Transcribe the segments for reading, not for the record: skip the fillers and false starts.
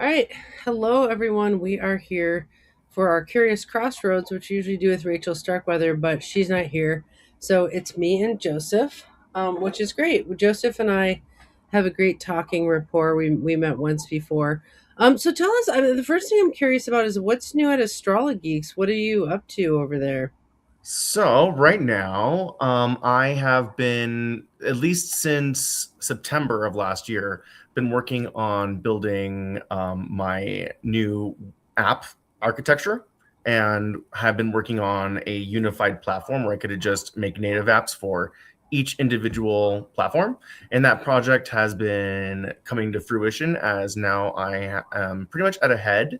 All right. Hello, everyone. We are here for our Curious Crossroads, which we usually do with Rachel Starkweather, but she's not here. So it's me and Joseph, which is great. Joseph and I have a great talking rapport. We met once before. So tell us, the first thing I'm curious about is what's new at Astrology Geeks? What are you up to over there? So right now, I have been at least since September of last year, been working on building my new app architecture, and have been working on a unified platform where I could just make native apps for each individual platform. And that project has been coming to fruition as now I am pretty much at a head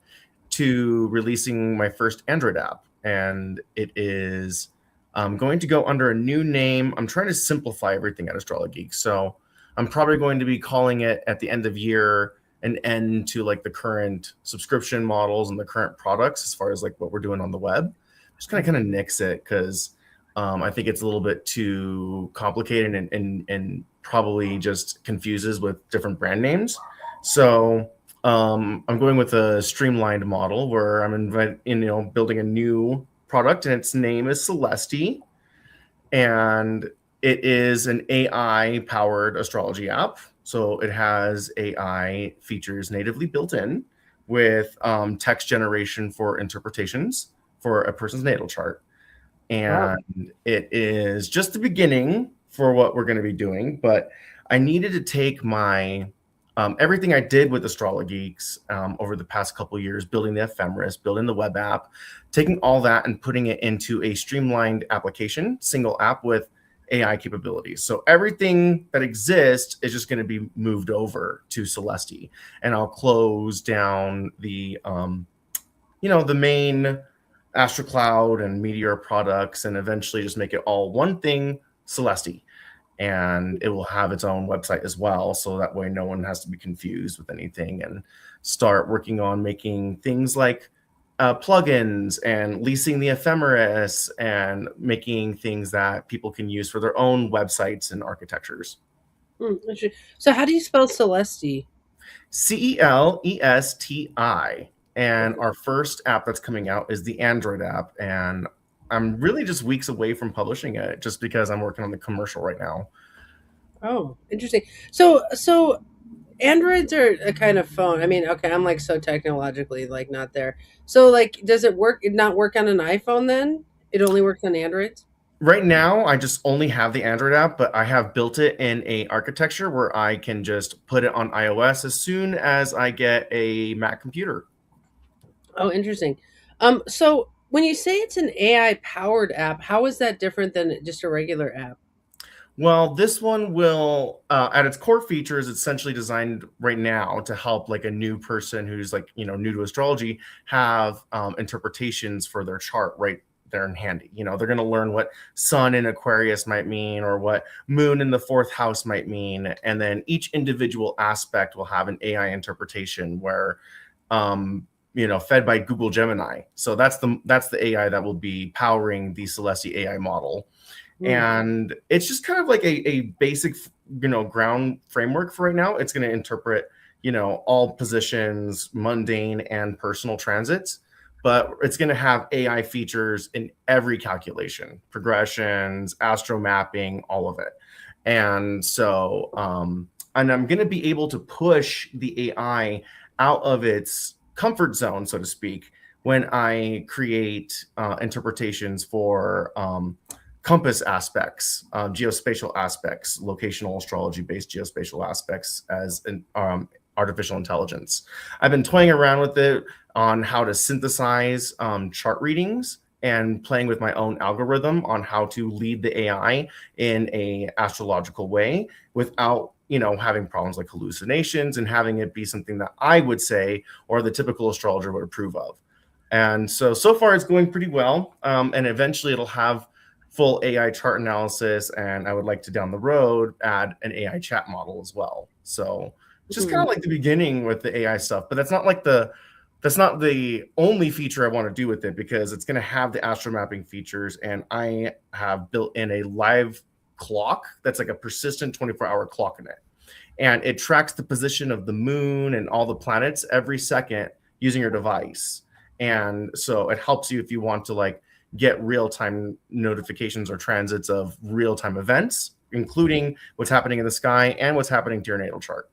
to releasing my first Android app, and it is going to go under a new name. I'm trying to simplify everything at Astrology Geek, so I'm probably going to be calling it at the end of year an end to like the current subscription models and the current products as far as like what we're doing on the web. Just kind of nix it because I think it's a little bit too complicated and probably just confuses with different brand names. So I'm going with a streamlined model where building a new product, and its name is Celesti, and it is an AI powered astrology app. So it has AI features natively built in with text generation for interpretations for a person's natal chart. Wow. And it is just the beginning for what we're going to be doing, but I needed to take my everything I did with Astrologeeks over the past couple of years, building the ephemeris, building the web app, taking all that and putting it into a streamlined application, single app with AI capabilities. So everything that exists is just going to be moved over to Celesti, and I'll close down the main AstroCloud and Meteor products, and eventually just make it all one thing, Celesti. And it will have its own website as well, so that way no one has to be confused with anything, and start working on making things like plugins and leasing the ephemeris and making things that people can use for their own websites and architectures. Interesting. So how do you spell Celesti? Celesti. And our first app that's coming out is the Android app. And I'm really just weeks away from publishing it just because I'm working on the commercial right now. Oh, interesting. So Androids are a kind of phone. I mean, okay, I'm like so technologically like not there. So like, does it work? It not work on an iPhone then? It only works on Androids. Right now, I just only have the Android app, but I have built it in a architecture where I can just put it on iOS as soon as I get a Mac computer. Oh, interesting. So when you say it's an AI powered app, how is that different than just a regular app? Well, this one will, at its core features, it's essentially designed right now to help like a new person who's like, new to astrology have interpretations for their chart right there in handy. They're going to learn what sun in Aquarius might mean or what moon in the fourth house might mean. And then each individual aspect will have an AI interpretation where, fed by Google Gemini. So that's the AI that will be powering the Celesti AI model, Hmm. and it's just kind of like a basic ground framework for right now. It's going to interpret all positions, mundane and personal transits, but it's going to have AI features in every calculation, progressions, astro mapping, all of it. And I'm going to be able to push the AI out of its comfort zone, so to speak, when I create interpretations for compass aspects, geospatial aspects, locational astrology based geospatial aspects as an artificial intelligence. I've been toying around with it on how to synthesize chart readings and playing with my own algorithm on how to lead the AI in a astrological way without having problems like hallucinations, and having it be something that I would say or the typical astrologer would approve of. And so far it's going pretty well, and eventually it'll have full AI chart analysis, and I would like to down the road add an AI chat model as well. So just kind Hmm. of like the beginning with the AI stuff, but that's not the only feature I want to do with it, because it's going to have the astro mapping features, and I have built in a live clock that's like a persistent 24-hour clock in it. and it tracks the position of the moon and all the planets every second using your device. And so it helps you if you want to like get real-time notifications or transits of real-time events, including what's happening in the sky and what's happening to your natal chart.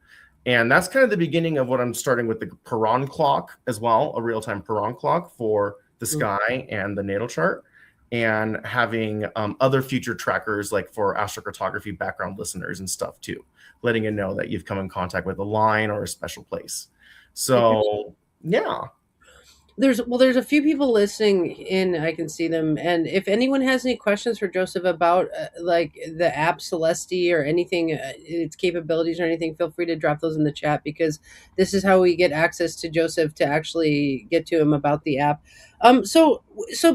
And that's kind of the beginning of what I'm starting with, the Paran clock as well, a real-time Paran clock for the sky and the natal chart, and having other future trackers like for astrocartography background listeners and stuff too, letting you know that you've come in contact with a line or a special place. So yeah. There's a few people listening in. I can see them, and if anyone has any questions for Joseph about like the app Celesti or anything, its capabilities or anything, feel free to drop those in the chat, because this is how we get access to Joseph to actually get to him about the app. So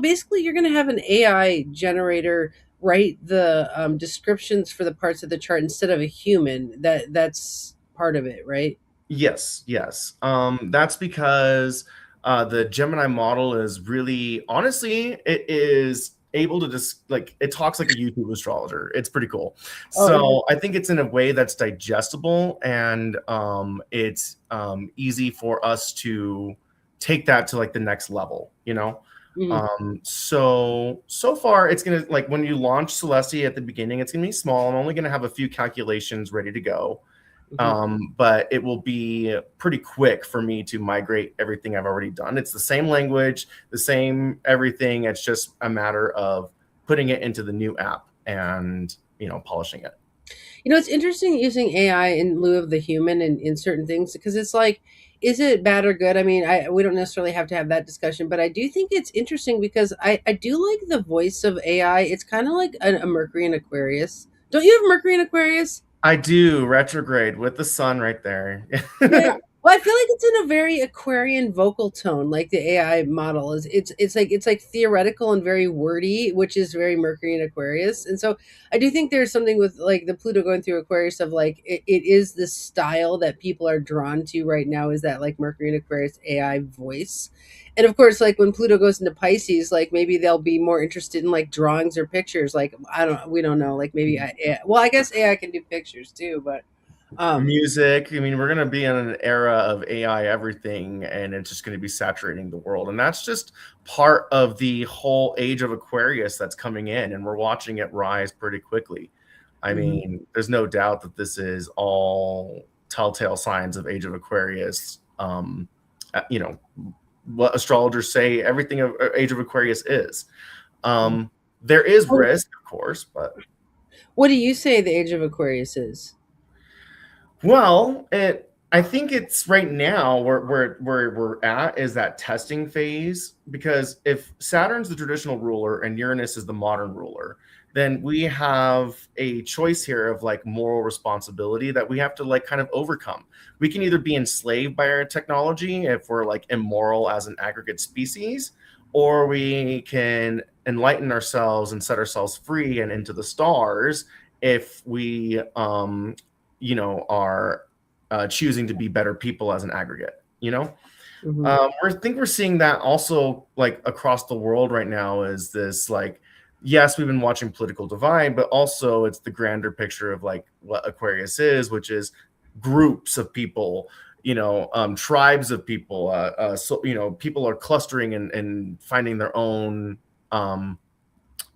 basically, you're going to have an AI generator write the descriptions for the parts of the chart instead of a human. That's part of it, right? Yes, yes. That's because the Gemini model is really, honestly, it is able to just like, it talks like a YouTube astrologer. It's pretty cool. Oh, So I think it's in a way that's digestible, and it's easy for us to take that to like the next level, you know? mhm, So far it's gonna, like, when you launch Celestia at the beginning, it's gonna be small. I'm only gonna have a few calculations ready to go, mhm. but it will be pretty quick for me to migrate everything I've already done. It's the same language, the same everything. It's just a matter of putting it into the new app and, polishing it. It's interesting using AI in lieu of the human in certain things, because it's like, is it bad or good? I mean, we don't necessarily have to have that discussion, but I do think it's interesting because I do like the voice of AI. It's kind of like a Mercury and Aquarius. Don't you have Mercury and Aquarius? I do, retrograde with the sun right there. Yeah. Well, I feel like it's in a very Aquarian vocal tone, like the AI model is. It's like theoretical and very wordy, which is very Mercury and Aquarius. And so I do think there's something with like the Pluto going through Aquarius of like it is the style that people are drawn to right now, is that like Mercury and Aquarius AI voice. And of course, like when Pluto goes into Pisces, like maybe they'll be more interested in like drawings or pictures. Like we don't know. Like maybe well, I guess AI can do pictures too, but um Music. I mean, we're going to be in an era of AI everything, and it's just going to be saturating the world. And that's just part of the whole age of Aquarius that's coming in, and we're watching it rise pretty quickly. I mhm. mean, there's no doubt that this is all telltale signs of age of Aquarius. What astrologers say everything of age of Aquarius is. Um, there is risk, of course, but What do you say the age of Aquarius is? well, I think it's right now where we're at is that testing phase, because if Saturn's the traditional ruler and Uranus is the modern ruler, then we have a choice here of like moral responsibility that we have to like kind of overcome. We can either be enslaved by our technology if we're like immoral as an aggregate species, or we can enlighten ourselves and set ourselves free and into the stars if we are choosing to be better people as an aggregate. Mhm. I think we're seeing that also like across the world right now. Is this like, yes, we've been watching political divide, but also it's the grander picture of like what Aquarius is, which is groups of people, tribes of people. So people are clustering and finding um,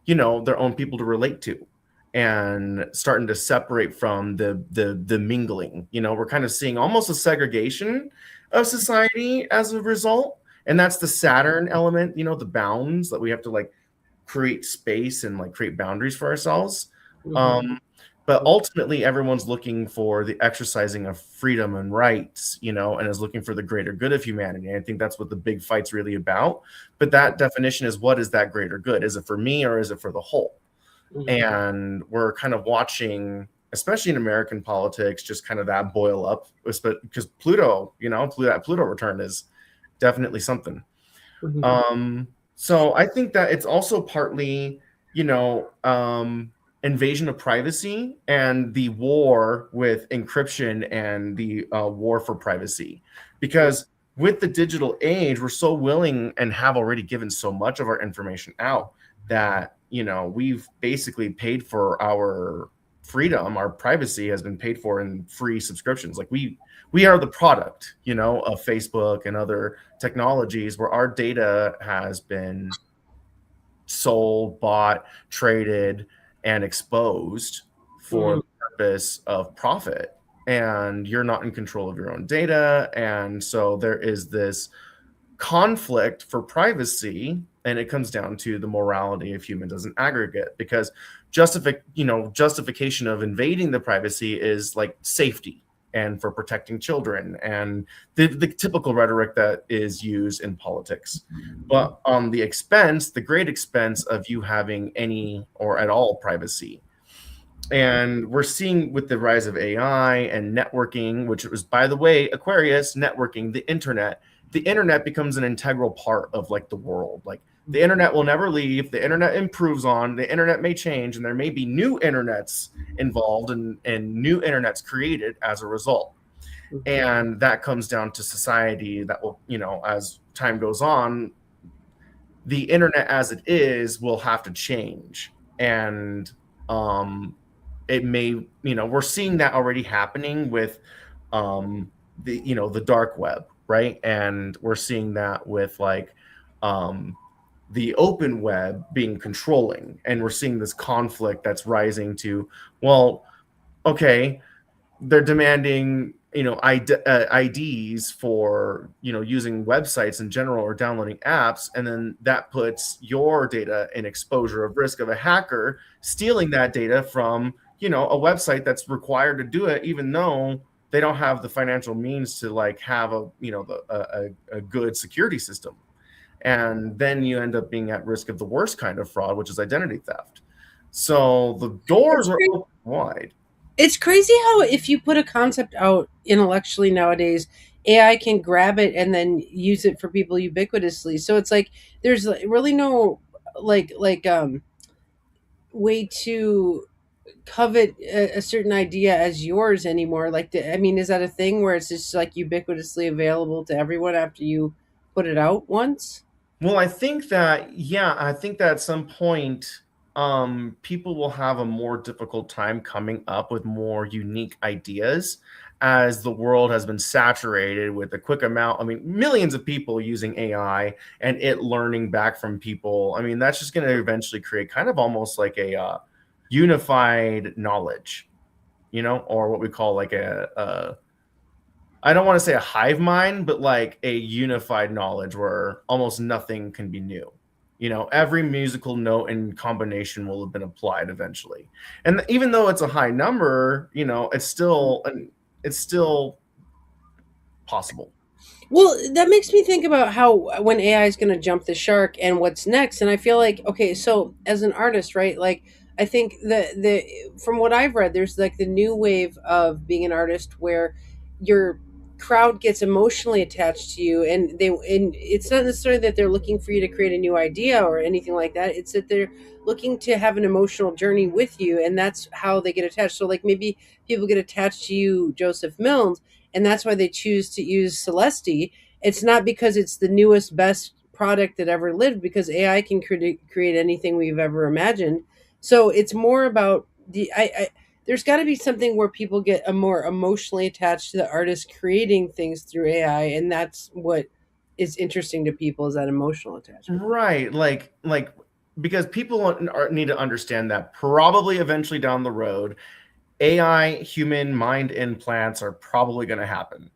their own people to relate to, and starting to separate from the mingling. We're kind of seeing almost a segregation of society as a result, and that's the Saturn element, the bounds that we have to like create space and like create boundaries for ourselves. Mhm. Um but ultimately everyone's looking for the exercising of freedom and rights, and is looking for the greater good of humanity. I think that's what the big fight's really about. But that definition is, what is that greater good? Is it for me or is it for the whole? Mhm. And we're kind of watching, especially in American politics, just kind of that boil up, because Pluto, that Pluto return is definitely something. Mhm. So I think that it's also partly, you know, um, invasion of privacy and the war with encryption and the war for privacy. Because with the digital age, we're so willing and have already given so much of our information out that, we've basically paid for our freedom, our privacy has been paid for in free subscriptions. Like we are the product, of Facebook and other technologies where our data has been sold, bought, traded, and exposed for Mhm. the purpose of profit. And you're not in control of your own data. And so there is this conflict for privacy, and it comes down to the morality of humans as an aggregate, because justification of invading the privacy is like safety and for protecting children and the typical rhetoric that is used in politics. But on the great expense of you having any or at all privacy. And we're seeing with the rise of AI and networking, which was, by the way, Aquarius, networking, the internet becomes an integral part of like the world. Like the internet will never leave. The internet improves on, the internet may change, and there may be new internets involved and new internets created as a result. And that comes down to society that will, as time goes on, the internet as it is will have to change. And it may, we're seeing that already happening with the dark web, right? And we're seeing that with like the open web being controlling, and we're seeing this conflict that's rising to, well, okay, they're demanding IDs for using websites in general or downloading apps, and then that puts your data in exposure of risk of a hacker stealing that data from a website that's required to do it, even though they don't have the financial means to like have a good security system. And then you end up being at risk of the worst kind of fraud, which is identity theft. So the doors It's are crazy. open wide. It's crazy how if you put a concept out intellectually nowadays, AI can grab it and then use it for people ubiquitously. So it's like there's really no like way to covet a certain idea as yours anymore. Like, I mean, is that a thing where it's just like ubiquitously available to everyone after you put it out once? Well, I think that at some point, people will have a more difficult time coming up with more unique ideas as the world has been saturated with a quick amount. I mean, millions of people using AI and it learning back from people. I mean, that's just going to eventually create kind of almost like a unified knowledge, or what we call like a I don't want to say a hive mind, but like a unified knowledge where almost nothing can be new. Every musical note and combination will have been applied eventually. And even though it's a high number, it's still possible. Well, that makes me think about how when AI is going to jump the shark and what's next. And I feel like, okay, so as an artist, right? Like, I think the from what I've read, there's like the new wave of being an artist where your crowd gets emotionally attached to you, and it's not necessarily that they're looking for you to create a new idea or anything like that. It's that they're looking to have an emotional journey with you, and that's how they get attached. So, like maybe people get attached to you, Joseph Milnes, and that's why they choose to use Celeste. It's not because it's the newest, best product that ever lived, because AI can create anything we've ever imagined. So it's more about I there's got to be something where people get a more emotionally attached to the artist creating things through AI, and that's what is interesting to people, is that emotional attachment. Right. Like because people need to understand that probably eventually down the road, AI human mind implants are probably going to happen.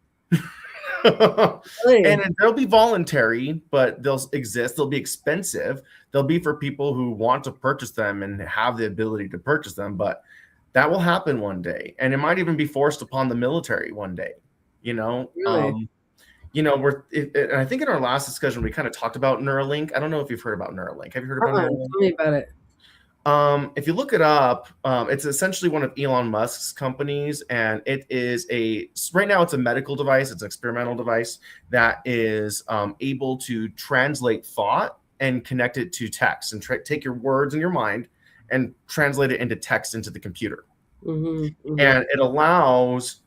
Really? And they'll be voluntary, but they'll exist. They'll be expensive. They'll be for people who want to purchase them and have the ability to purchase them. But that will happen one day, and it might even be forced upon the military one day. You know, Really? um, and I think in our last discussion we kind of talked about Neuralink. I don't know if you've heard about Neuralink. Have you heard about Neuralink? Tell me about it. If you look it up, it's essentially one of Elon Musk's companies, and it is right now it's a medical device. It's an experimental device that is able to translate thought and connect it to text, and take your words in your mind and translate it into text into the computer. Mm-hmm, mm-hmm. And it allows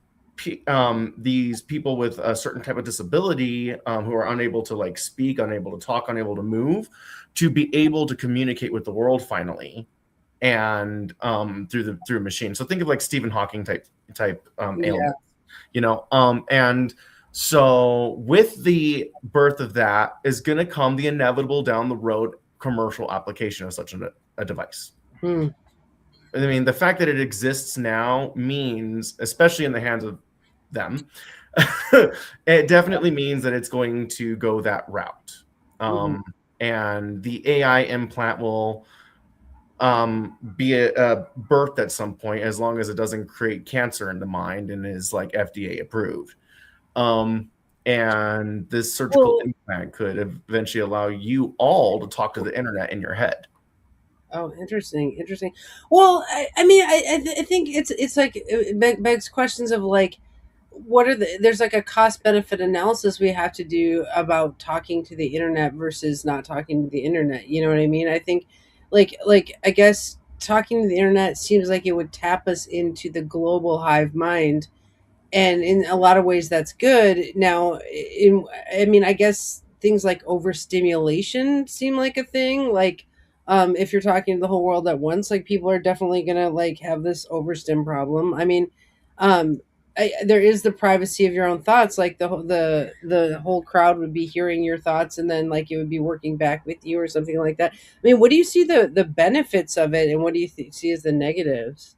these people with a certain type of disability, who are unable to like speak, unable to talk, unable to move, to be able to communicate with the world finally, and through a machine. So think of like Stephen Hawking type Yeah. ailment, and so with the birth of that is going to come the inevitable down the road commercial application of such a device. Hmm. I mean, the fact that it exists now means, especially in the hands of them, it definitely means that it's going to go that route. Hmm. Um, and the AI implant will be a birthed at some point, as long as it doesn't create cancer in the mind and is like FDA approved. Um, and this surgical Well, implant could eventually allow you all to talk to the internet in your head. oh, interesting, interesting. Well, I mean, I think it's like it begs questions of like, what are there's like a cost benefit analysis we have to do about talking to the internet versus not talking to the internet. You know what I mean? I think, like I guess talking to the internet seems like it would tap us into the global hive mind, and in a lot of ways that's good. Now in I mean, I guess things like overstimulation seem like a thing, like if you're talking to the whole world at once, like people are definitely gonna like have this overstim problem. I mean, um there is the privacy of your own thoughts, like the whole crowd would be hearing your thoughts and then like it would be working back with you or something like that. I mean, what do you see the benefits of it, and what do you see as the negatives?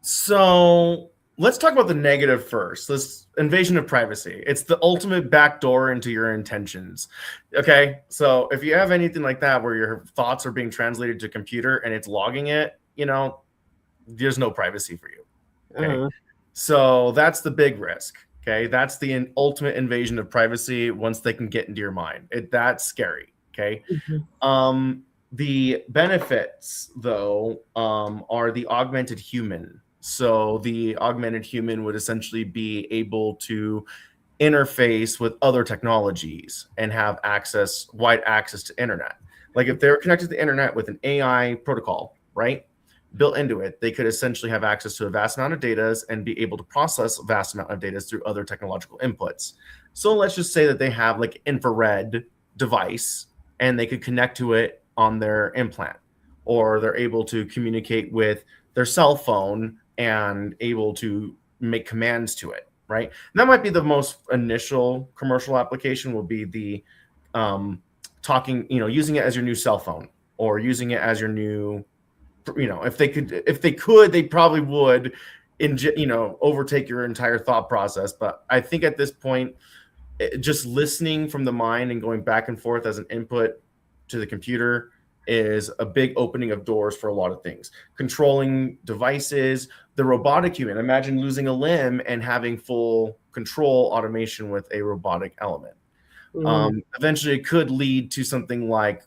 So let's talk about the negative first. This invasion of privacy. It's the ultimate backdoor into your intentions. Okay. So if you have anything like that where your thoughts are being translated to a computer and it's logging it, there's no privacy for you. Okay. Uh-huh. So that's the big risk. Okay. That's the ultimate invasion of privacy once they can get into your mind. That's scary. Okay. Mhm. Um, the benefits, though, are the augmented human. So the augmented human would essentially be able to interface with other technologies and have wide access to internet. Like if they're connected to the internet with an AI protocol, right, built into it, they could essentially have access to a vast amount of data and be able to process a vast amount of data through other technological inputs. So let's just say that they have like infrared device and they could connect to it on their implant, or they're able to communicate with their cell phone and able to make commands to it, right? And that might be the most initial commercial application, will be the talking, using it as your new cell phone, or using it as your new, if they could, they probably would overtake your entire thought process. But I think at this point, just listening from the mind and going back and forth as an input to the computer is a big opening of doors for a lot of things. Controlling devices, the robotic human. Imagine losing a limb and having full control automation with a robotic element. Mhm. Eventually, it could lead to something like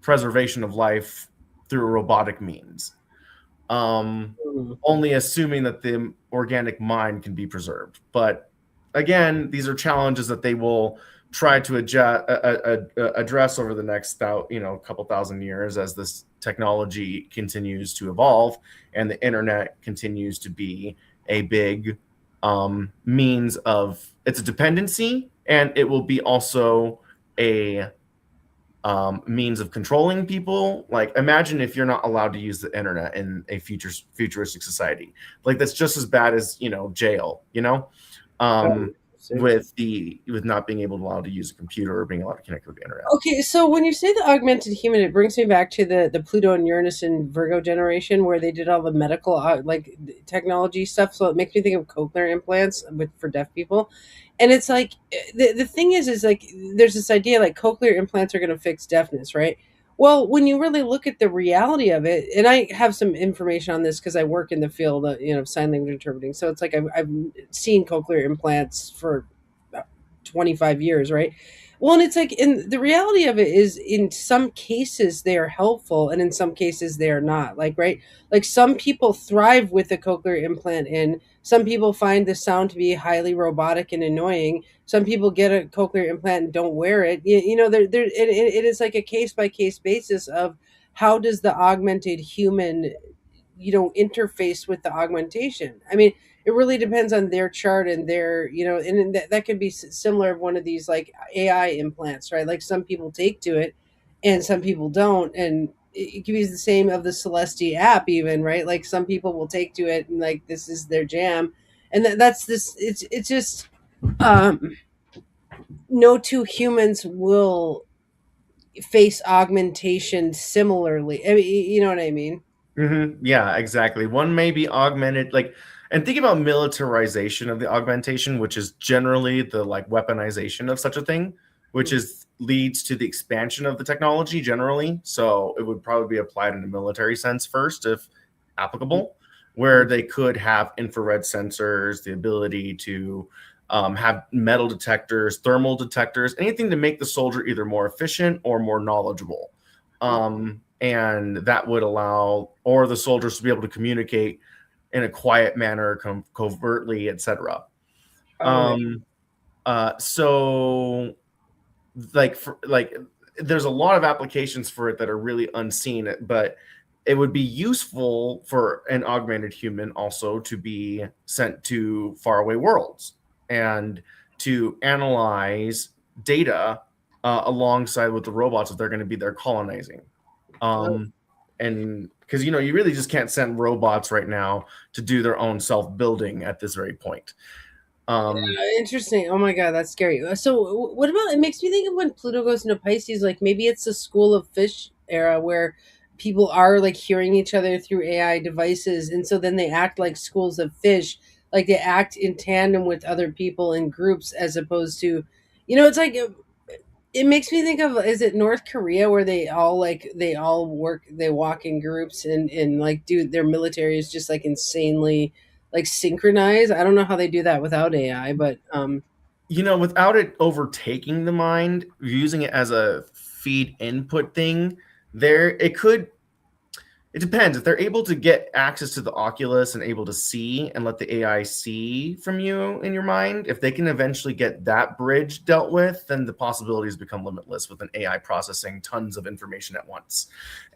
preservation of life through a robotic means. Mhm. Only assuming that the organic mind can be preserved. But again, these are challenges that they will try to address over the next couple thousand years, as this technology continues to evolve and the internet continues to be a big means of, it's a dependency, and it will be also a means of controlling people. Like, imagine if you're not allowed to use the internet in a futuristic society. Like, that's just as bad as jail. Oh, Um, interesting. with not being able to allow to use a computer or being allowed to connect with the internet. Okay, so when you say the augmented human, it brings me back to the Pluto and Uranus and Virgo generation, where they did all the medical like technology stuff. So it makes me think of cochlear implants for deaf people, and it's like the thing is like there's this idea like cochlear implants are going to fix deafness, right? Well, when you really look at the reality of it, and I have some information on this because I work in the field of sign language interpreting, so it's like I've seen cochlear implants for about 25 years, right? Well, and it's like, in the reality of it is, in some cases they are helpful, and in some cases they are not. Like, right, like some people thrive with a cochlear implant in. Some people find the sound to be highly robotic and annoying. Some people get a cochlear implant and don't wear it. It is like a case by case basis of how does the augmented human interface with the augmentation. I mean, it really depends on their chart and their and that could be similar of one of these like AI implants, right? Like some people take to it and some people don't, and it could be the same of the Celesti app, even, right? Like some people will take to it and like this is their jam, and that's this. It's just um, no two humans will face augmentation similarly. I mean, you know what I mean? Yeah, exactly. One may be augmented, like, and think about militarization of the augmentation, which is generally the like weaponization of such a thing, which is leads to the expansion of the technology generally. So it would probably be applied in a military sense first, if applicable, where they could have infrared sensors, the ability to have metal detectors, thermal detectors, anything to make the soldier either more efficient or more knowledgeable. And that would allow or the soldiers to be able to communicate in a quiet manner, covertly, etc. Oh yeah. Um, so like there's a lot of applications for it that are really unseen, but it would be useful for an augmented human also to be sent to faraway worlds and to analyze data alongside with the robots if they're going to be there colonizing. Um, and because you really just can't send robots right now to do their own self building at this very point. Um, Interesting. Oh my god, that's scary. So, what about it? Makes me think of when Pluto goes into Pisces. Like maybe it's the school of fish era where people are like hearing each other through AI devices, and so then they act like schools of fish. Like they act in tandem with other people in groups, as opposed to, it's like it makes me think of, is it North Korea where they all work, they walk in groups and like do their military is just like insanely like synchronized. I don't know how they do that without AI, but without it overtaking the mind, using it as a feed input thing, it depends. If they're able to get access to the Oculus and able to see and let the AI see from you in your mind, if they can eventually get that bridge dealt with, then the possibilities become limitless with an AI processing tons of information at once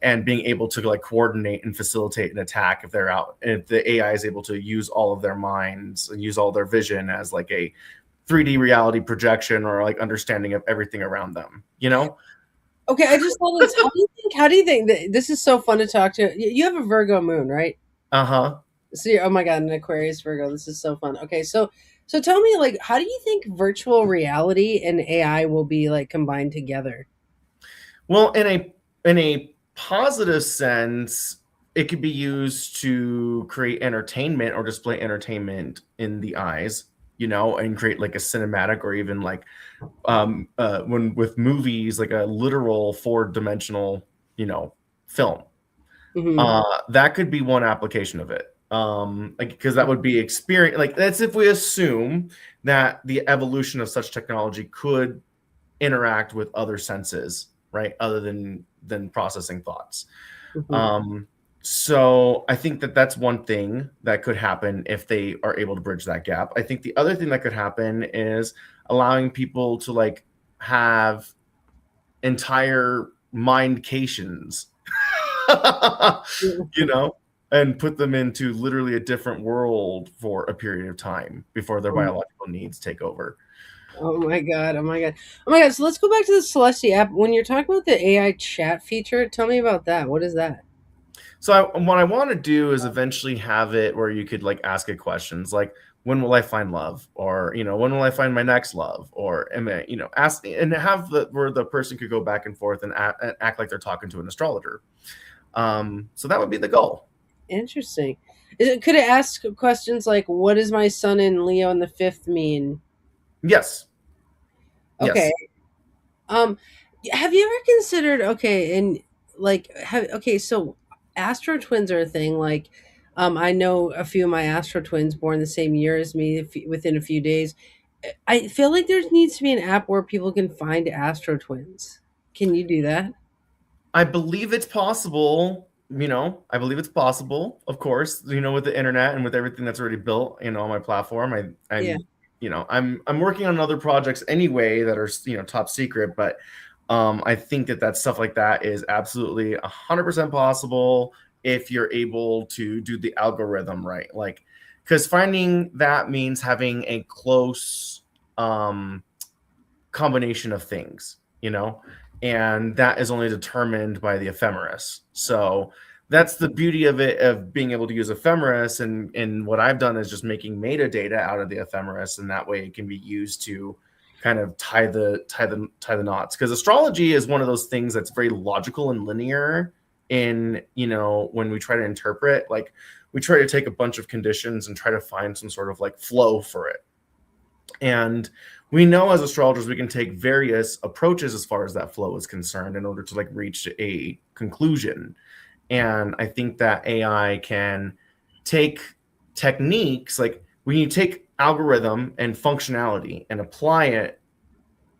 and being able to like coordinate and facilitate an attack if the AI is able to use all of their minds and use all their vision as like a 3D reality projection or like understanding of everything around them, you know? okay, I just thought this. How do you think that this is so fun to talk to? You have a Virgo moon, right? Uh-huh. So oh my god, an Aquarius Virgo. This is so fun. Okay, so tell me, like, how do you think virtual reality and AI will be like combined together? Well, in a positive sense, it could be used to create entertainment or display entertainment in the eyes, and create like a cinematic or even like when with movies like a literal four-dimensional, film. Hmm. That could be one application of it. Like because that would be experience like that's if we assume that the evolution of such technology could interact with other senses, right? Other than processing thoughts. Hmm. Um, so I think that that's one thing that could happen if they are able to bridge that gap. I think the other thing that could happen is allowing people to like have entire mindcations, you know, and put them into literally a different world for a period of time before their biological needs take over. Oh my god! Oh my god! Oh my god! So let's go back to the Celestia app. When you're talking about the AI chat feature, tell me about that. What is that? So what I want to do is eventually have it where you could like ask it questions like, when will I find love, or when will I find my next love, or ask and have where the person could go back and forth and act like they're talking to an astrologer. So that would be the goal. Interesting. Could it ask questions like, "What does my sun in Leo in the fifth mean?" Yes, Okay. yes. Um, have you ever considered, okay, and like okay, so astro twins are a thing. Like, I know a few of my astro twins born the same year as me, within a few days. I feel like there needs to be an app where people can find astro twins. Can you do that? I believe it's possible. I believe it's possible. Of course, with the internet and with everything that's already built, on my platform. Yeah. I'm working on other projects anyway that are top secret, but I think that stuff like that is absolutely 100% possible if you're able to do the algorithm right. Like, because finding that means having a close combination of things, and that is only determined by the ephemeris. So that's the beauty of it, of being able to use ephemeris. And what I've done is just making metadata out of the ephemeris, and that way it can be used to kind of tie the knots. Because astrology is one of those things that's very logical and linear. In, when we try to interpret, like, we try to take a bunch of conditions and try to find some sort of like flow for it. And we know as astrologers we can take various approaches as far as that flow is concerned in order to like reach a conclusion. And I think that AI can take techniques, like when you take algorithm and functionality and apply it,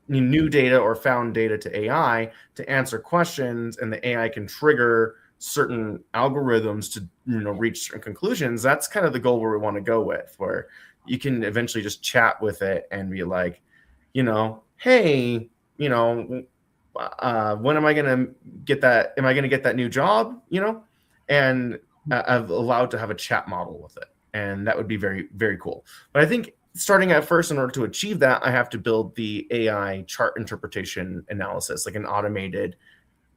new data or found data, to AI to answer questions, and the AI can trigger certain algorithms to reach certain conclusions. That's kind of the goal where we want to go with, where you can eventually just chat with it and be like, hey, when am I going to get that? Am I going to get that new job? And I've allowed to have a chat model with it. And that would be very, very cool. But I think starting at first, in order to achieve that, I have to build the AI chart interpretation analysis, like an automated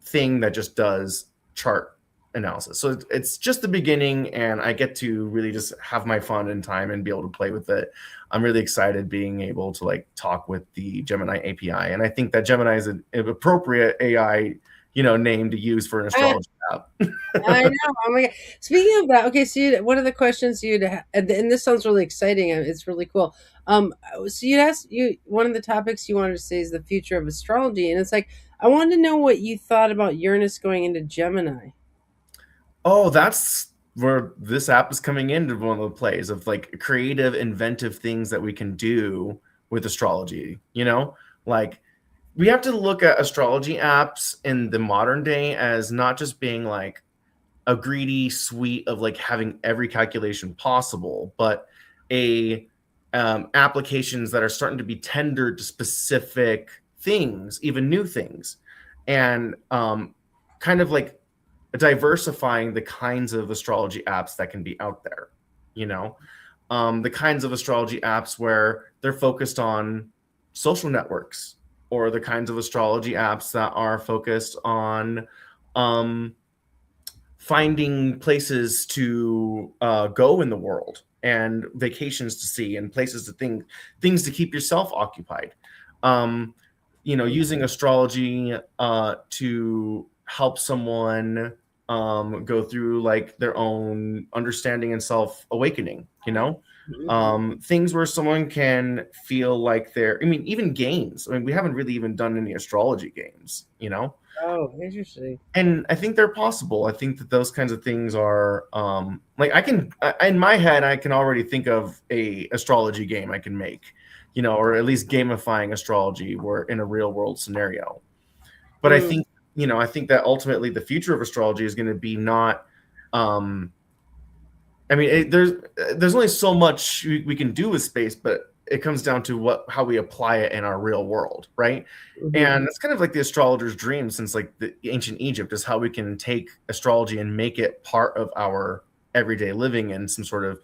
thing that just does chart analysis. So it's just the beginning, and I get to really just have my fun and time and be able to play with it. I'm really excited being able to like talk with the Gemini API, and I think that Gemini is an appropriate AI, name to use for an astrology app. I know. Oh my god. Speaking of that, okay, so one of the questions and this sounds really exciting. It's really cool. So you'd ask you one of the topics you wanted to say is the future of astrology, and it's like I wanted to know what you thought about Uranus going into Gemini. Oh, that's where this app is coming into one of the plays of like creative, inventive things that we can do with astrology. Like, we have to look at astrology apps in the modern day as not just being like a greedy suite of like having every calculation possible, but a applications that are starting to be tendered to specific things, even new things, and kind of like diversifying the kinds of astrology apps that can be out there. You know, the kinds of astrology apps where they're focused on social networks, or the kinds of astrology apps that are focused on um, finding places to go in the world, and vacations to see, and places to things to keep yourself occupied. Um, using astrology to help someone go through like their own understanding and self awakening. Things where someone can feel like they're. I mean, even games. I mean, we haven't really even done any astrology games. Oh, interesting. And I think they're possible. I think that those kinds of things are like, in my head, I can already think of a astrology game I can make, or at least gamifying astrology where in a real world scenario. But Mm, I think that ultimately the future of astrology is going to be not. I mean, there's only so much we can do with space, but it comes down to how we apply it in our real world, right? mhm, And it's kind of like the astrologer's dream since like the ancient Egypt, is how we can take astrology and make it part of our everyday living, and some sort of,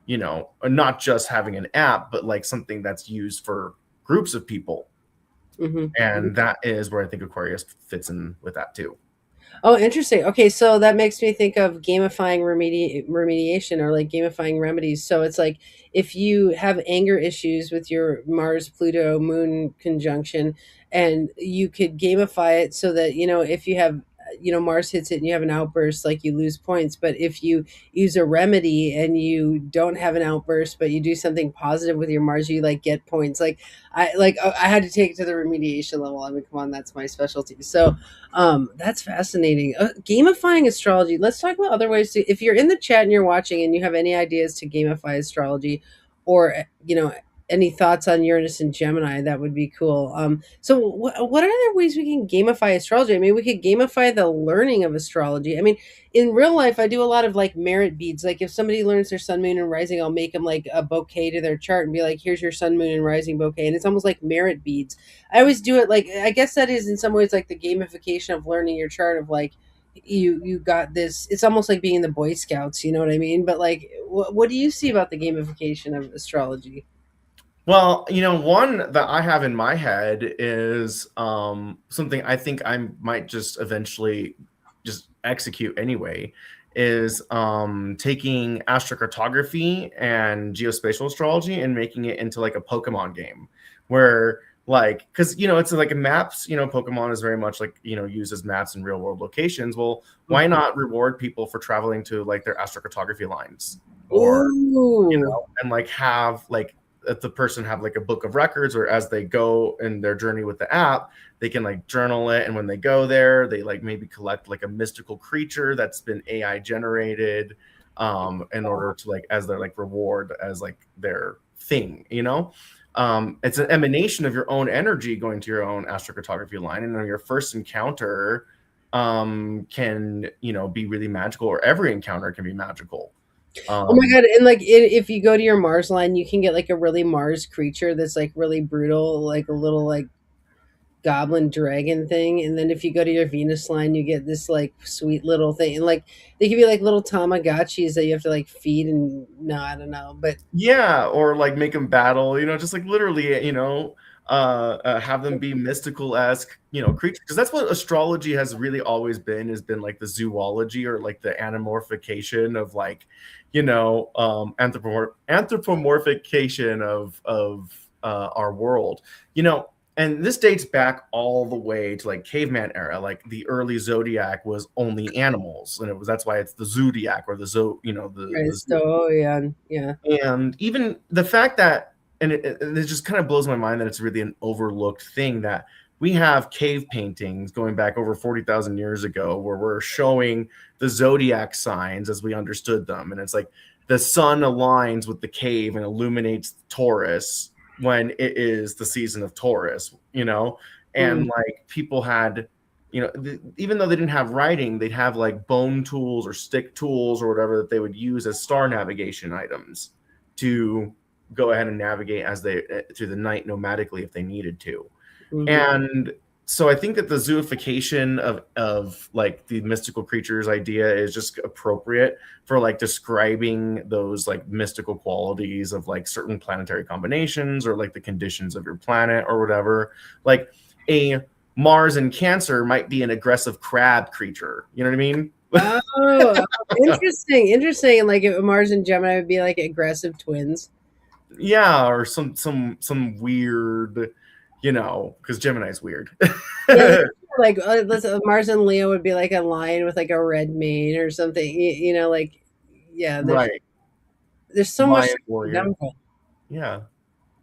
not just having an app, but like something that's used for groups of people. mhm. And that is where I think Aquarius fits in with that too. Oh, interesting. Okay, so that makes me think of gamifying remediation, or like gamifying remedies. So it's like if you have anger issues with your Mars Pluto Moon conjunction, and you could gamify it so that, if you have, Mars hits it and you have an outburst, like you lose points. But if you use a remedy and you don't have an outburst, but you do something positive with your Mars, you like get points. I had to take it to the remediation level. I mean, come on, that's my specialty. So that's fascinating. Gamifying astrology. Let's talk about other ways to. If you're in the chat and you're watching and you have any ideas to gamify astrology, or any thoughts on Uranus and Gemini, that would be cool. So what are other ways we can gamify astrology? I mean, we could gamify the learning of astrology. I mean, in real life, I do a lot of like merit beads. Like if somebody learns their sun, moon, and rising, I'll make them like a bouquet to their chart and be like, "Here's your sun, moon, and rising bouquet," and it's almost like merit beads. I always do it like, I guess that is in some ways like the gamification of learning your chart, of like you got this. It's almost like being in the Boy Scouts, you know what I mean? But like, what do you see about the gamification of astrology? Well, one that I have in my head is something I think I might just eventually just execute anyway, is taking astrocartography and geospatial astrology and making it into like a Pokemon game where like because it's like a maps, Pokemon is very much like uses maps in real world locations. Well, why Mhm. not reward people for traveling to like their astrocartography lines, or Ooh. and like have like if the person have like a book of records, or as they go in their journey with the app, they can like journal it, and when they go there, they like maybe collect like a mystical creature that's been AI generated, in order to like as their like reward, as like their thing, it's an emanation of your own energy going to your own astrocartography line, and then your first encounter can be really magical, or every encounter can be magical. Oh my um god! And like, if you go to your Mars line, you can get like a really Mars creature that's like really brutal, like a little like goblin dragon thing. And then if you go to your Venus line, you get this like sweet little thing. And like, they can be like little Tamagotchis that you have to like feed. And no, I don't know, but Yeah, or like make them battle, just like literally, have them be mystical esque, creatures. Because that's what astrology has really always been, has been like the zoology, or like the anamorphication of like, anthropomorphication of our world, and this dates back all the way to like caveman era. Like the early zodiac was only animals, and that's why it's the zodiac, or the right. the So yeah, yeah. and even the fact that, and it just kind of blows my mind that it's really an overlooked thing, that we have cave paintings going back over 40,000 years ago where we're showing the zodiac signs as we understood them. And it's like the sun aligns with the cave and illuminates Taurus when it is the season of Taurus, Mm, and like people had, even though they didn't have writing, they'd have like bone tools or stick tools or whatever that they would use as star navigation items to go ahead and navigate as they through the night nomadically if they needed to. mhm. And so I think that the zooification of like the mystical creatures idea is just appropriate for like describing those like mystical qualities of like certain planetary combinations, or like the conditions of your planet or whatever. Like a Mars in Cancer might be an aggressive crab creature. You know what I mean? Oh, interesting, interesting. And like, if Mars and Gemini would be like aggressive twins. Yeah, or some weird, because Gemini's weird. Yeah, like let's Mars and Leo would be like a lion with like a red mane or something. Like, yeah, Right. there's so much Lion to break warrior. down from. Yeah.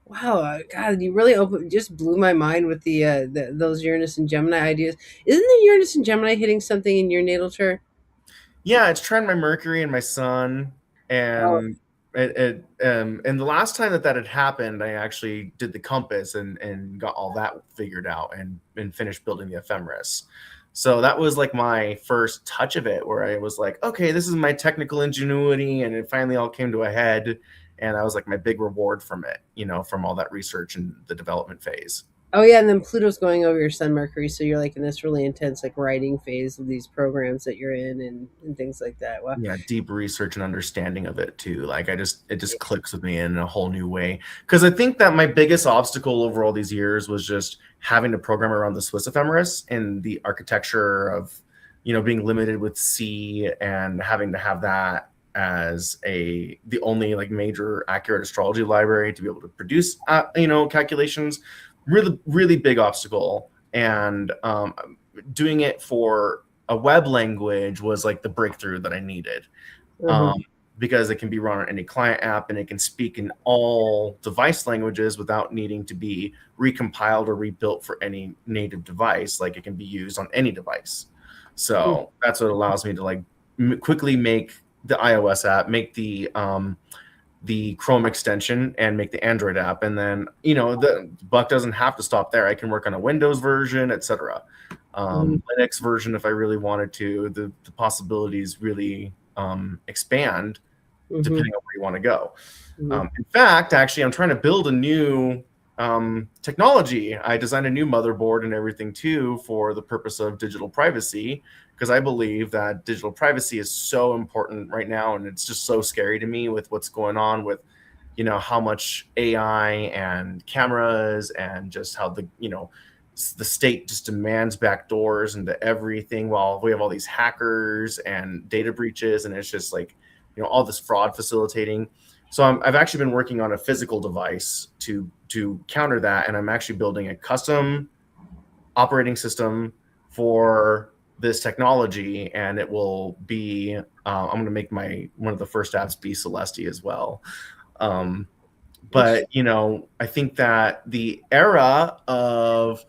Wow, God, you really just blew my mind with those Uranus and Gemini ideas. Isn't the Uranus and Gemini hitting something in your natal chart? Yeah, it's trying my Mercury and my Sun, Oh, and and the last time that had happened, I actually did the compass and got all that figured out, and finished building the ephemeris. So that was like my first touch of it, where I was like, okay, this is my technical ingenuity, and it finally all came to a head, and that was like my big reward from it, from all that research and the development phase. oh yeah, and then Pluto's going over your Sun, Mercury, so you're like in this really intense like writing phase of these programs that you're in, and things like that. Wow. Yeah, deep research and understanding of it too. Like it just clicks with me in a whole new way, because I think that my biggest obstacle over all these years was just having to program around the Swiss ephemeris and the architecture of being limited with C, and having to have that as the only like major accurate astrology library to be able to produce calculations. Really, really big obstacle. And doing it for a web language was like the breakthrough that I needed, Uh-huh. um, because it can be run on any client app, and it can speak in all device languages without needing to be recompiled or rebuilt for any native device. Like it can be used on any device. So that's what allows me to like quickly make the iOS app, make the Chrome extension, and make the Android app. And then, the buck doesn't have to stop there. I can work on a Windows version, etc. Mhm. Linux version if I really wanted to. The possibilities really expand Mhm. depending on where you want to go. Mhm. In fact, actually, I'm trying to build a new technology. I designed a new motherboard and everything too, for the purpose of digital privacy, because I believe that digital privacy is so important right now, and it's just so scary to me with what's going on with how much AI and cameras and just how the state just demands backdoors into everything, while we have all these hackers and data breaches, and it's just like, all this fraud facilitating. So I've actually been working on a physical device to counter that, and I'm actually building a custom operating system for this technology, and it will be I'm going to make one of the first apps be Celestia as well. But I think that the era of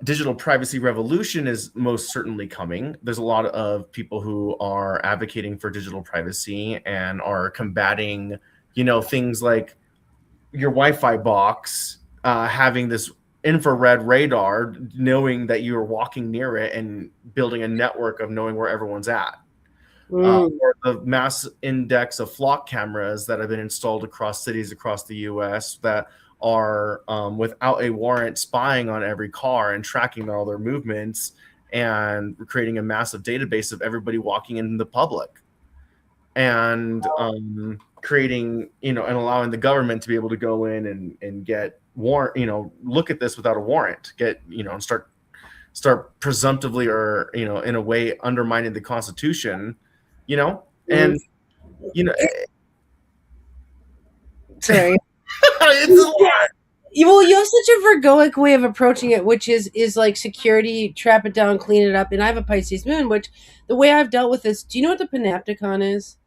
digital privacy revolution is most certainly coming. There's a lot of people who are advocating for digital privacy and are combating, things like your Wi-Fi box having this infrared radar, knowing that you are walking near it and building a network of knowing where everyone's at. Or the mass index of flock cameras that have been installed across cities across the U.S. that are without a warrant spying on every car and tracking all their movements and creating a massive database of everybody walking in the public, and creating, and allowing the government to be able to go in and get warrant, look at this without a warrant, get, and start presumptively, or, in a way undermining the Constitution, and, sorry. it's a lot. Well, you have such a Virgoic way of approaching it, which is like security, trap it down, clean it up. And I have a Pisces moon, which the way I've dealt with this, do you know what the panopticon is?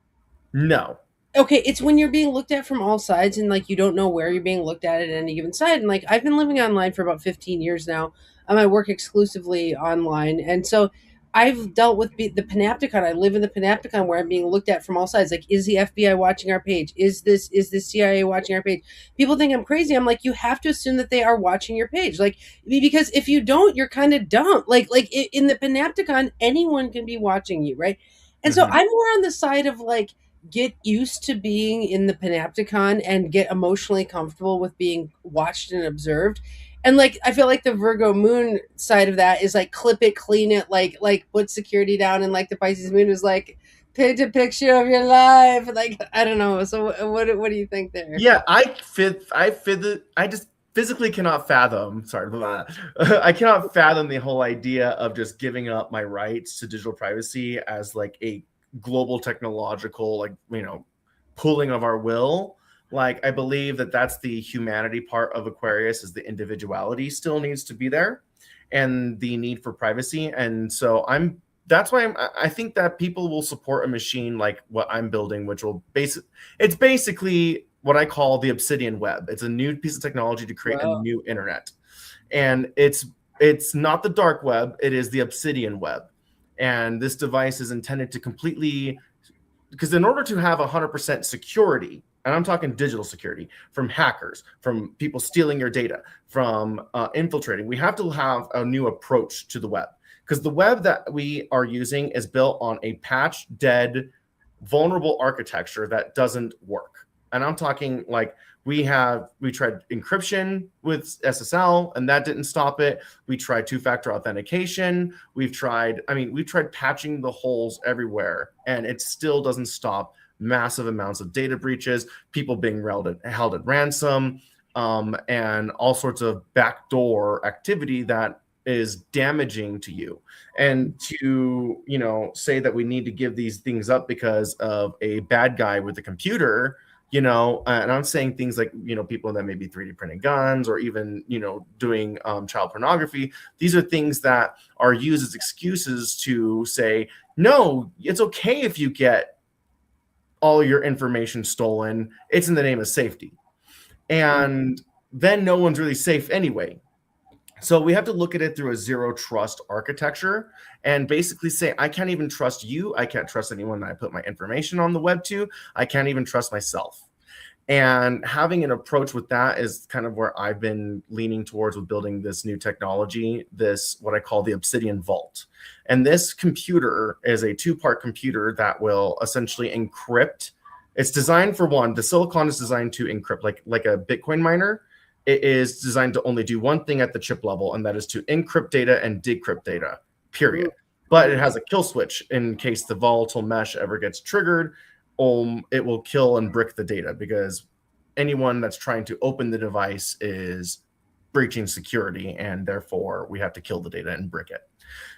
No. Okay, it's when you're being looked at from all sides, and like you don't know where you're being looked at any given side. And like I've been living online for about 15 years now. I work exclusively online, and so I've dealt with the panopticon. I live in the panopticon where I'm being looked at from all sides. Like, is the FBI watching our page? Is the CIA watching our page? People think I'm crazy. I'm like, you have to assume that they are watching your page, like, because if you don't, you're kind of dumb. Like in the panopticon, anyone can be watching you, right? And so I'm more on the side of like, get used to being in the panopticon and get emotionally comfortable with being watched and observed. And like I feel like the Virgo moon side of that is like clip it, clean it, like put security down, and like the Pisces moon is like paint a picture of your life. Like I don't know. So what do you think there? Yeah, I just physically cannot fathom. Sorry, I cannot fathom the whole idea of just giving up my rights to digital privacy as like a global technological, like, pooling of our will. Like, I believe that that's the humanity part of Aquarius, is the individuality still needs to be there, and the need for privacy. And so that's why I think that people will support a machine like what I'm building, which will it's basically what I call the Obsidian Web. It's a new piece of technology to create a new internet. And it's not the dark web, it is the Obsidian Web. And this device is intended to completely, because in order to have 100% security, and I'm talking digital security, from hackers, from people stealing your data, from infiltrating, we have to have a new approach to the web. Because the web that we are using is built on a patch dead, vulnerable architecture that doesn't work. And I'm talking like, we tried encryption with SSL, and that didn't stop it. We tried two-factor authentication. We've tried patching the holes everywhere, and it still doesn't stop massive amounts of data breaches, people being held at ransom, and all sorts of backdoor activity that is damaging to you. And to, say that we need to give these things up because of a bad guy with a computer, and I'm saying things like, people that may be 3D printing guns, or even, doing child pornography. These are things that are used as excuses to say, no, it's okay if you get all your information stolen. It's in the name of safety. And then no one's really safe anyway. So we have to look at it through a zero trust architecture, and basically say, I can't even trust you. I can't trust anyone that I put my information on the web to. I can't even trust myself. And having an approach with that is kind of where I've been leaning towards with building this new technology, this what I call the Obsidian Vault. And this computer is a 2-part computer that will essentially encrypt. It's designed for the silicon is designed to encrypt like a Bitcoin miner. It is designed to only do one thing at the chip level, and that is to encrypt data and decrypt data, period. But it has a kill switch in case the volatile mesh ever gets triggered. it will kill and brick the data, because anyone that's trying to open the device is breaching security, and therefore we have to kill the data and brick it.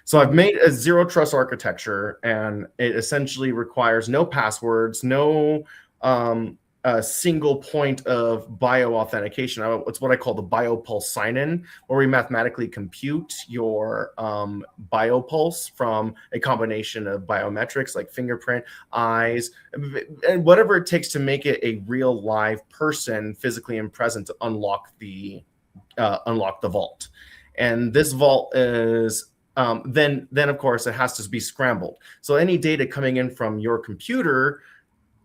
So I've Mhm. made a zero trust architecture, and it essentially requires no passwords, no a single point of bio authentication. It's what I call the biopulse sign-in, where we mathematically compute your biopulse from a combination of biometrics like fingerprint, eyes, and whatever it takes to make it a real live person physically and present to unlock the vault. And this vault is then of course it has to be scrambled. So any data coming in from your computer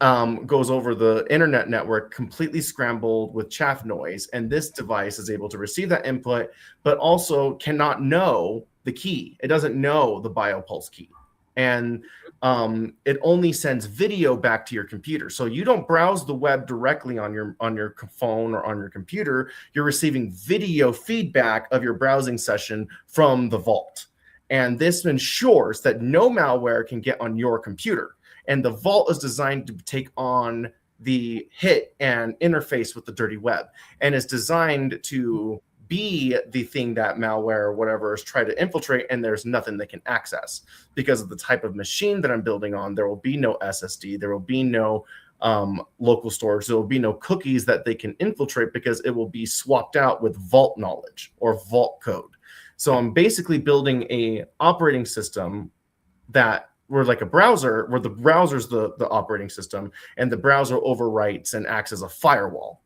goes over the internet network completely scrambled with chaff noise, and this device is able to receive that input, but also cannot know the key. It doesn't know the biopulse key, and it only sends video back to your computer. So you don't browse the web directly on your phone or on your computer. You're receiving video feedback of your browsing session from the vault, and this ensures that no malware can get on your computer. And the vault is designed to take on the hit and interface with the dirty web, and is designed to be the thing that malware or whatever is trying to infiltrate, and there's nothing they can access. Because of the type of machine that I'm building on, there will be no SSD, there will be no local storage, there will be no cookies that they can infiltrate, because it will be swapped out with vault knowledge or vault code. So I'm basically building a operating system that we're like a browser, where the browser's the operating system, and the browser overwrites and acts as a firewall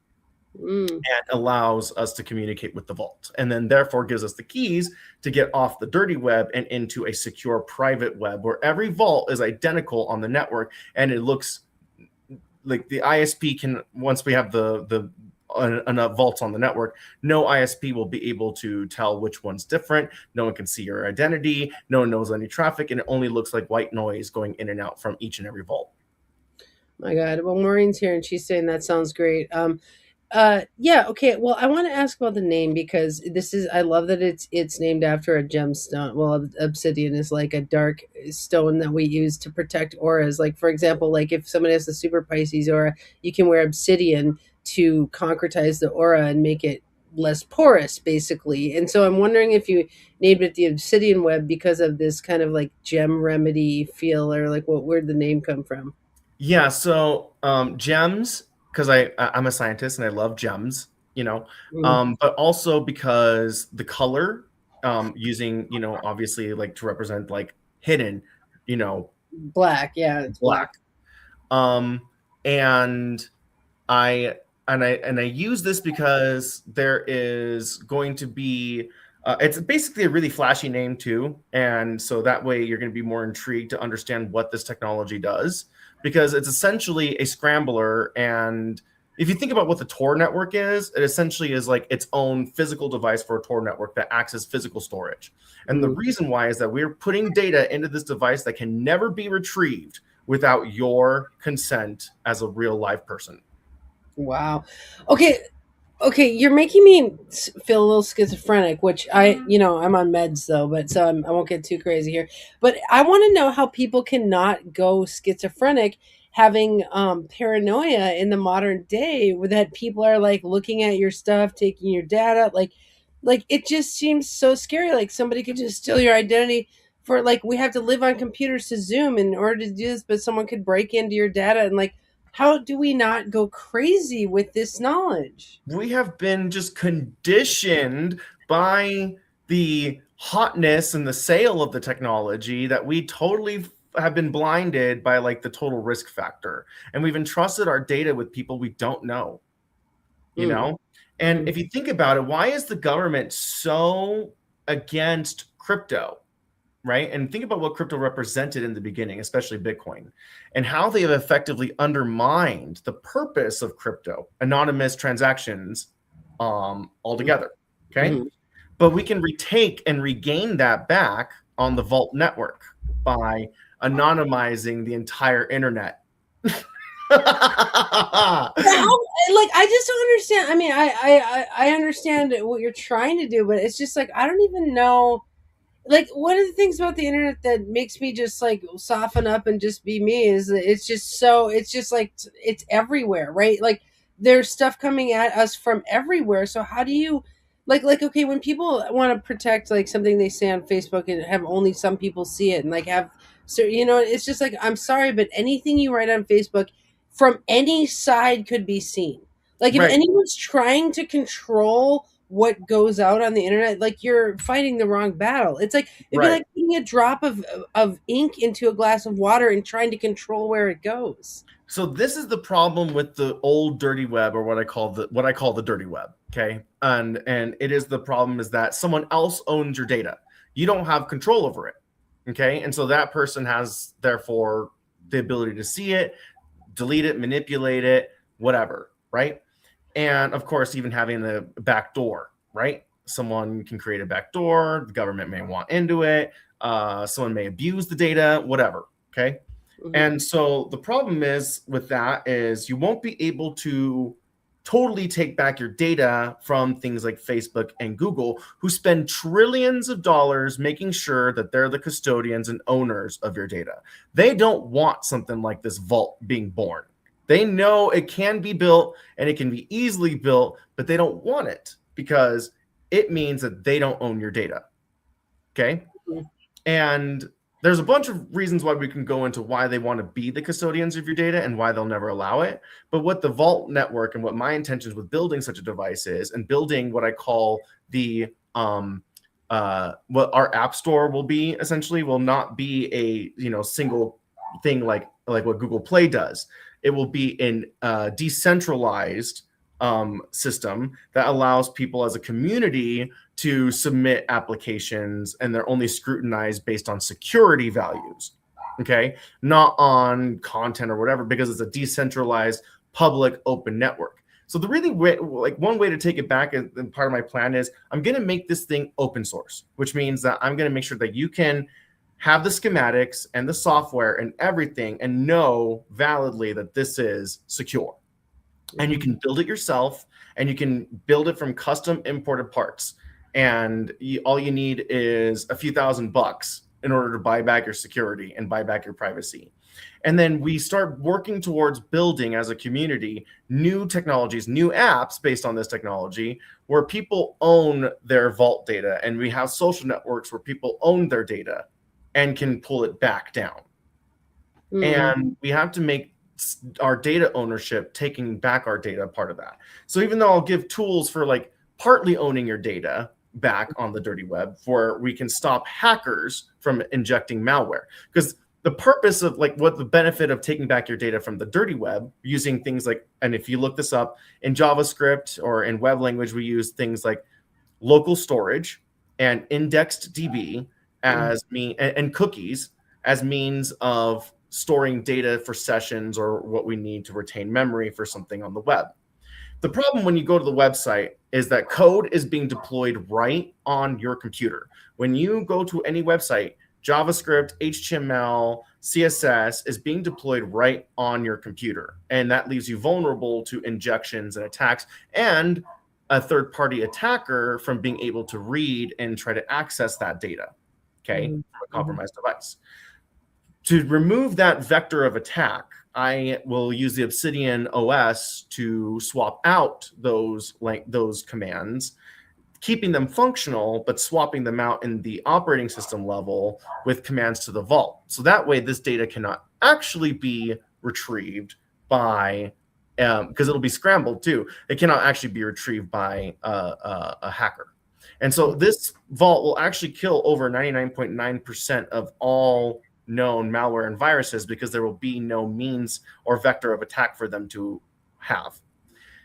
Mm. and allows us to communicate with the vault, and then therefore gives us the keys to get off the dirty web and into a secure private web, where every vault is identical on the network, and it looks like the ISP can, once we have the enough vaults on the network, no ISP will be able to tell which one's different. No one can see your identity. No one knows any traffic, and it only looks like white noise going in and out from each and every vault. My God. Well, Maureen's here and she's saying that sounds great. Yeah, okay. Well, I want to ask about the name because this is I love that it's named after a gemstone. Well, obsidian is like a dark stone that we use to protect auras. Like for example, like if someone has the super Pisces aura, you can wear obsidian to concretize the aura and make it less porous basically. And so I'm wondering if you named it the obsidian web because of this kind of like gem remedy feel, or like where'd the name come from? Yeah, so gems, because I'm a scientist and I love gems, Mm, but also because the color, using, obviously, like, to represent like hidden, you know, black, yeah, it's black. black. Um, and I I use this because there is going to be it's basically a really flashy name too, and so that way you're going to be more intrigued to understand what this technology does, because it's essentially a scrambler. And if you think about what the Tor network is, it essentially is like its own physical device for a Tor network that acts as physical storage. And the Mm. reason why is that we're putting data into this device that can never be retrieved without your consent as a real live person. Wow. Okay, okay, you're making me feel a little schizophrenic, which I'm on meds though, but so I won't get too crazy here. But I want to know how people cannot go schizophrenic having paranoia in the modern day, where that people are like looking at your stuff, taking your data, like it just seems so scary. Like somebody could just steal your identity for like we have to live on computers to Zoom in order to do this, but someone could break into your data and like how do we not go crazy with this knowledge? We have been just conditioned by the hotness and the sale of the technology, that we totally have been blinded by like the total risk factor, and we've entrusted our data with people we don't know, you Mm, know and mhm. if you think about it, why is the government so against crypto, right? And think about what crypto represented in the beginning, especially Bitcoin, and how they have effectively undermined the purpose of crypto, anonymous transactions, altogether. Okay. Mhm. But we can retake and regain that back on the Vault network by anonymizing the entire internet. But how, like I just don't understand. I mean, I understand what you're trying to do, but it's just like I don't even know. like one of the things about the internet that makes me just like soften up and just be me is that it's just so it's just like it's everywhere, right? Like there's stuff coming at us from everywhere. So how do you like okay, when people want to protect like something they say on Facebook and have only some people see it and like have so it's just like I'm sorry, but anything you write on Facebook from any side could be seen. Like if Right, anyone's trying to control what goes out on the internet, like you're fighting the wrong battle. It's like it'd be right. like putting a drop of ink into a glass of water and trying to control where it goes. So this is the problem with the old dirty web, or what I call the dirty web. Okay, and it is the problem is that someone else owns your data. You don't have control over it. Okay, and so that person has therefore the ability to see it, delete it, manipulate it, whatever. Right, and of course, even having the back door. Right, someone can create a back door. The government may want into it. Someone may abuse the data. Whatever. Okay, Hmm. and so the problem is with that is you won't be able to totally take back your data from things like Facebook and Google, who spend trillions of dollars making sure that they're the custodians and owners of your data. They don't want something like this vault being born. They know it can be built and it can be easily built, but they don't want it because it means that they don't own your data. Okay. And there's a bunch of reasons why we can go into why they want to be the custodians of your data and why they'll never allow it. But what the Vault network and what my intentions with building such a device is, and building what I call the what our app store will be essentially will not be a single thing like what Google Play does. It will be an decentralized system that allows people as a community to submit applications, and they're only scrutinized based on security values. Okay, not on content or whatever, because it's a decentralized public open network. So the really like one way to take it back, and part of my plan is I'm going to make this thing open source, which means that I'm going to make sure that you can have the schematics and the software and everything and know validly that this is secure, and you Hmm. can build it yourself, and you can build it from custom imported parts, and all you need is a few $1,000 in order to buy back your security and buy back your privacy. And then we start working towards building as a community new technologies, new apps based on this technology, where people own their vault data, and we have social networks where people own their data and can pull it back down. Hmm. And we have to make our data ownership, taking back our data, part of that. So even though I'll give tools for like partly owning your data back on the dirty web, where we can stop hackers from injecting malware, because the purpose of like what the benefit of taking back your data from the dirty web using things like, and if you look this up in JavaScript or in web language, we use things like local storage and indexed DB as me and cookies as means of storing data for sessions or what we need to retain memory for something on the web. The problem when you go to the website is that code is being deployed right on your computer. When you go to any website, JavaScript, HTML, CSS is being deployed right on your computer. And that leaves you vulnerable to injections and attacks, and a third party attacker from being able to read and try to access that data, okay, Hmm. from a Hmm. compromised device. To remove that vector of attack, I will use the Obsidian OS to swap out those commands, keeping them functional, but swapping them out in the operating system level with commands to the vault. So that way, this data cannot actually be retrieved by, because it'll be scrambled too. It cannot actually be retrieved by a hacker. And so this vault will actually kill over 99.9% of all known malware and viruses, because there will be no means or vector of attack for them to have.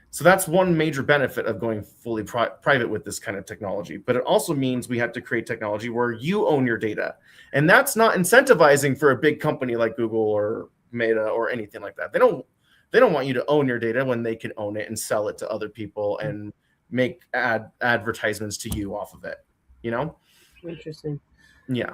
So that's one major benefit of going fully private with this kind of technology. But it also means we have to create technology where you own your data. And that's not incentivizing for a big company like Google or Meta or anything like that. They don't want you to own your data when they can own it and sell it to other people and make advertisements to you off of it. You know? Interesting. Yeah.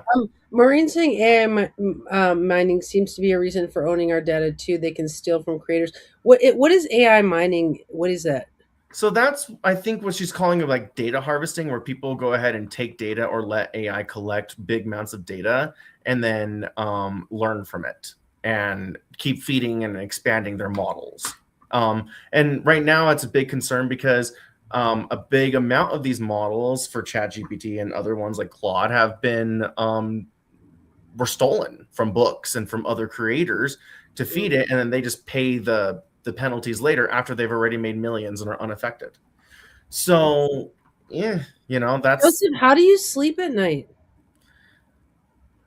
Maureen saying mining seems to be a reason for owning our data too. They can steal from creators. What is AI mining? What is that? So that's, I think, what she's calling of like data harvesting, where people go ahead and take data or let AI collect big amounts of data and then learn from it and keep feeding and expanding their models. And right now, it's a big concern because a big amount of these models for ChatGPT and other ones like Claude have been were stolen from books and from other creators to feed it, and then they just pay the penalties later after they've already made millions and are unaffected. So, yeah, that's Joseph, how do you sleep at night?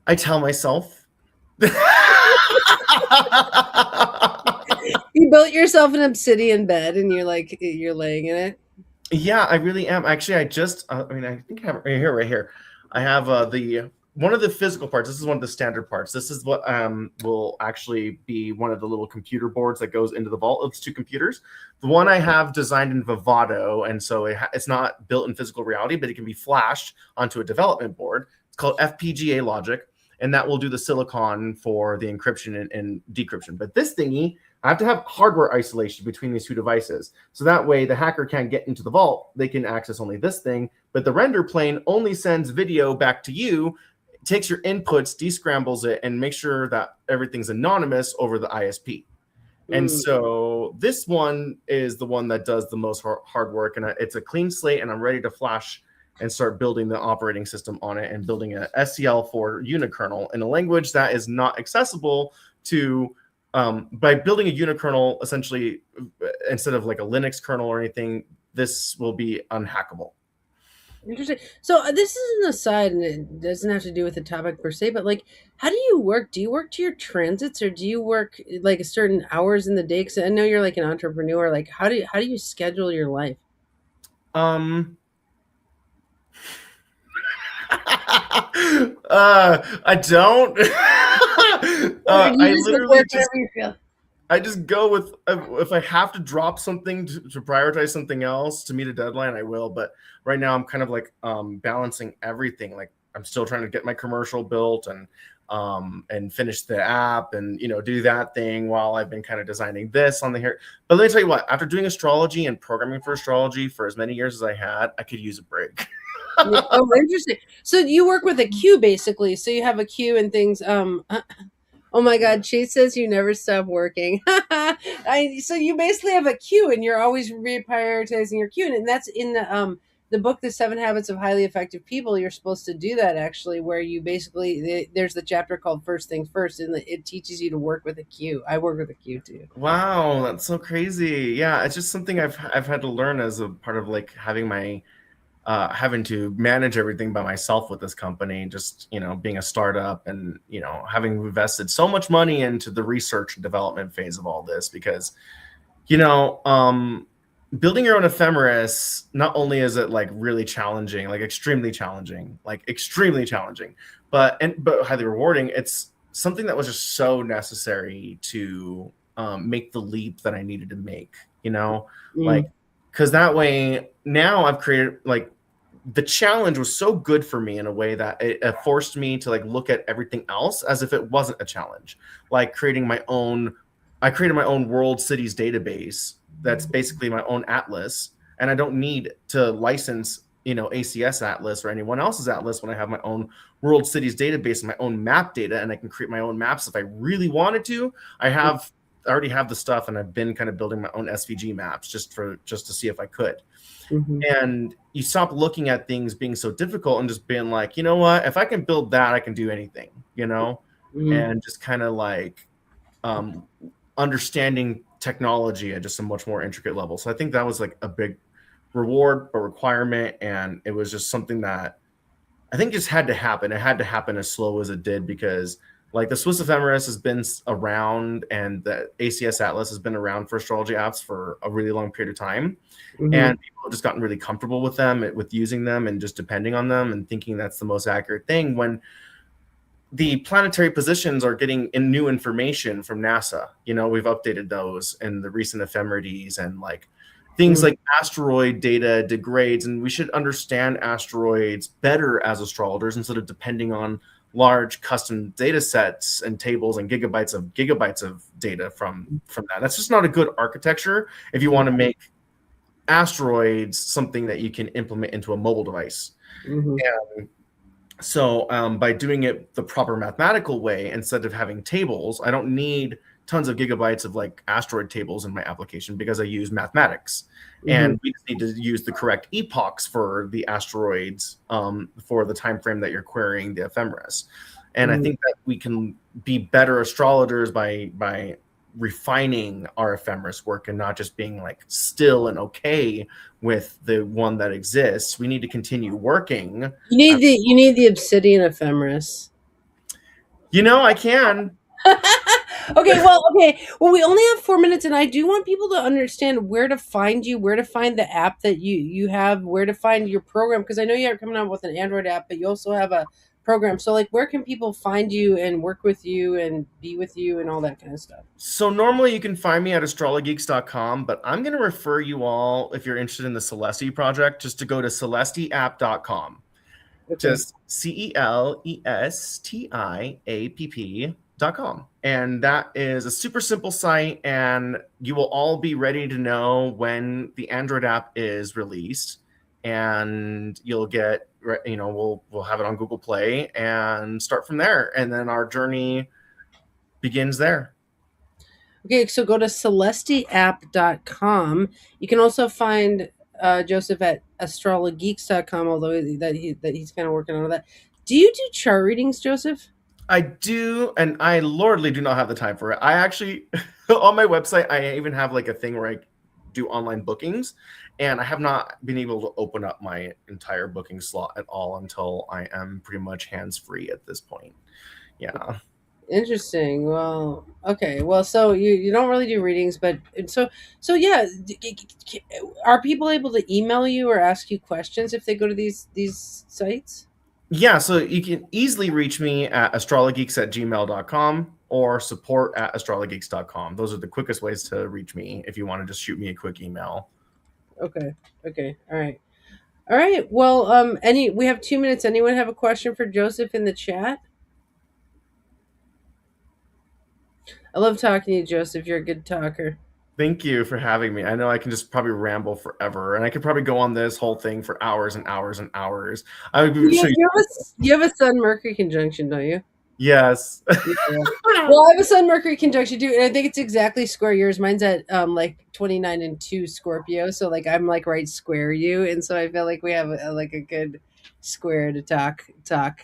I tell myself. You built yourself an obsidian bed and you're laying in it. Yeah, I really am. Actually, I just, I mean, I think I have it right here, right here. I have the one of the physical parts. This is one of the standard parts. This is what will actually be one of the little computer boards that goes into the vault. It's two computers. The one I have designed in Vivado, and so it's not built in physical reality, but it can be flashed onto a development board. It's called FPGA logic, and that will do the silicon for the encryption and decryption. But this thingy, I have to have hardware isolation between these two devices. So that way the hacker can't get into the vault. They can access only this thing, but the render plane only sends video back to you, takes your inputs, descrambles it, and makes sure that everything's anonymous over the ISP. And Mm. so this one is the one that does the most hard work, and it's a clean slate, and I'm ready to flash and start building the operating system on it and building a SCL4 unikernel in a language that is not accessible to by building a unikernel, essentially, instead of like a Linux kernel or anything, this will be unhackable. Interesting. So this is an aside, and it doesn't have to do with the topic per se. But like, how do you work? Do you work to your transits, or do you work like a certain hours in the day? Because I know you're like an entrepreneur. Like, how do you schedule your life? Um, I don't. Or do I you just like literally work just whenever you feel? I just go with if I have to drop something to prioritize something else to meet a deadline, I will. But right now, I'm kind of like balancing everything. Like I'm still trying to get my commercial built and finish the app and do that thing while I've been kind of designing this on the here. But let me tell you what, after doing astrology and programming for astrology for as many years as I had, I could use a break. Yeah. Oh, interesting. So you work with a queue basically. So you have a queue and things. Oh my God, Chase says you never stop working. So you basically have a queue, and you're always reprioritizing your queue, and that's in the book, The 7 Habits of Highly Effective People. You're supposed to do that actually, where you basically there's the chapter called First Things First, and it teaches you to work with a queue. I work with a queue too. Wow, that's so crazy. Yeah, it's just something I've had to learn as a part of like having my having to manage everything by myself with this company, just being a startup and having invested so much money into the research and development phase of all this. Because you know um building your own ephemeris, not only is it like really challenging, like extremely challenging, but highly rewarding. It's something that was just so necessary to make the leap that I needed to make, like Mm, because that way now I've created like the challenge was so good for me in a way that it forced me to like look at everything else as if it wasn't a challenge. Like I created my own world cities database that's basically my own atlas, and I don't need to license ACS atlas or anyone else's atlas when I have my own world cities database and my own map data, and I can create my own maps if I really wanted to. I already have the stuff, and I've been kind of building my own SVG maps just to see if I could. mhm, And you stop looking at things being so difficult and just being like, you know what, if I can build that, I can do anything, mhm. and just kind of like um, understanding technology at just a much more intricate level. So I think that was like a big reward, a requirement, and it was just something that I think just had to happen. It had to happen as slow as it did, because like the Swiss ephemeris has been around and the ACS Atlas has been around for astrology apps for a really long period of time, Mhm. and people have just gotten really comfortable with them, with using them and just depending on them and thinking that's the most accurate thing, when the planetary positions are getting in new information from NASA. We've updated those in the recent ephemerides, and like things Mhm. like asteroid data degrades, and we should understand asteroids better as astrologers instead of depending on large custom data sets and tables and gigabytes of data from that. That's just not a good architecture if you want to make asteroids something that you can implement into a mobile device. Hmm. So by doing it the proper mathematical way, instead of having tables, I don't need tons of gigabytes of like asteroid tables in my application because I use mathematics. Hmm. And we just need to use the correct epochs for the asteroids for the time frame that you're querying the ephemeris. And I Hmm. think that we can be better astrologers by refining our ephemeris work and not just being like still and okay with the one that exists. We need to continue working. You need the obsidian ephemeris. I can. Okay. We only have 4 minutes, and I do want people to understand where to find you, where to find the app that you have, where to find your program. Because I know you're coming out with an Android app, but you also have a program. So, like, where can people find you and work with you and be with you and all that kind of stuff? So normally you can find me at astrologeeks.com, but I'm going to refer you all, if you're interested in the Celesti project, just to go to celestiapp.com. Okay. Just celestiapp.com. And that is a super simple site, and you will all be ready to know when the Android app is released. And you'll get, we'll have it on Google Play and start from there. And then our journey begins there. Okay, so go to celestiapp.com. You can also find Joseph at astrologeeks.com, although that he's kind of working on that. Do you do chart readings, Joseph? I do, and I lordly do not have the time for it. I actually, on my website, I even have like a thing where I do online bookings, and I have not been able to open up my entire booking slot at all until I am pretty much hands free at this point. Yeah. Interesting. Well, okay. Well, so you don't really do readings, but so yeah, are people able to email you or ask you questions if they go to these sites? Yeah, so you can easily reach me at astrologeeks@gmail.com or support at astrologeeks.com. Those are the quickest ways to reach me if you want to just shoot me a quick email. Okay. Okay. All right. All right. Well, any we have 2 minutes. Anyone have a question for Joseph in the chat? I love talking to you, Joseph. You're a good talker. Thank you for having me. I know I can just probably ramble forever, and I could probably go on this whole thing for hours and hours and hours. I would show you. You have a Sun Mercury conjunction, don't you? Yes. Yeah. Well, I have a Sun Mercury conjunction too, and I think it's exactly square yours. Mine's at like 29 and 2 Scorpio, so like I'm like right square you, and so I feel like we have like a good square to talk, But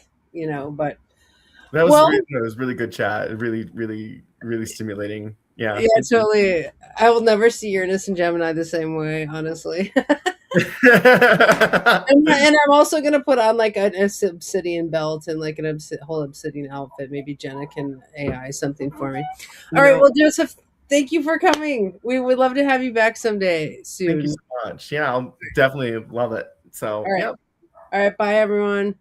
That was well, really, that was really good chat. Really, really, really stimulating. Yeah. yeah, Thank you. totally. I will never see Uranus and Gemini the same way, honestly. And I'm also gonna put on like an obsidian belt and like whole obsidian outfit. Maybe Jenna can AI something for me. you All right, know, well, Joseph, thank you for coming. We would love to have you back someday thank you soon. so much. Yeah, I'll definitely love it. All So, right, yeah. all right. Bye, everyone.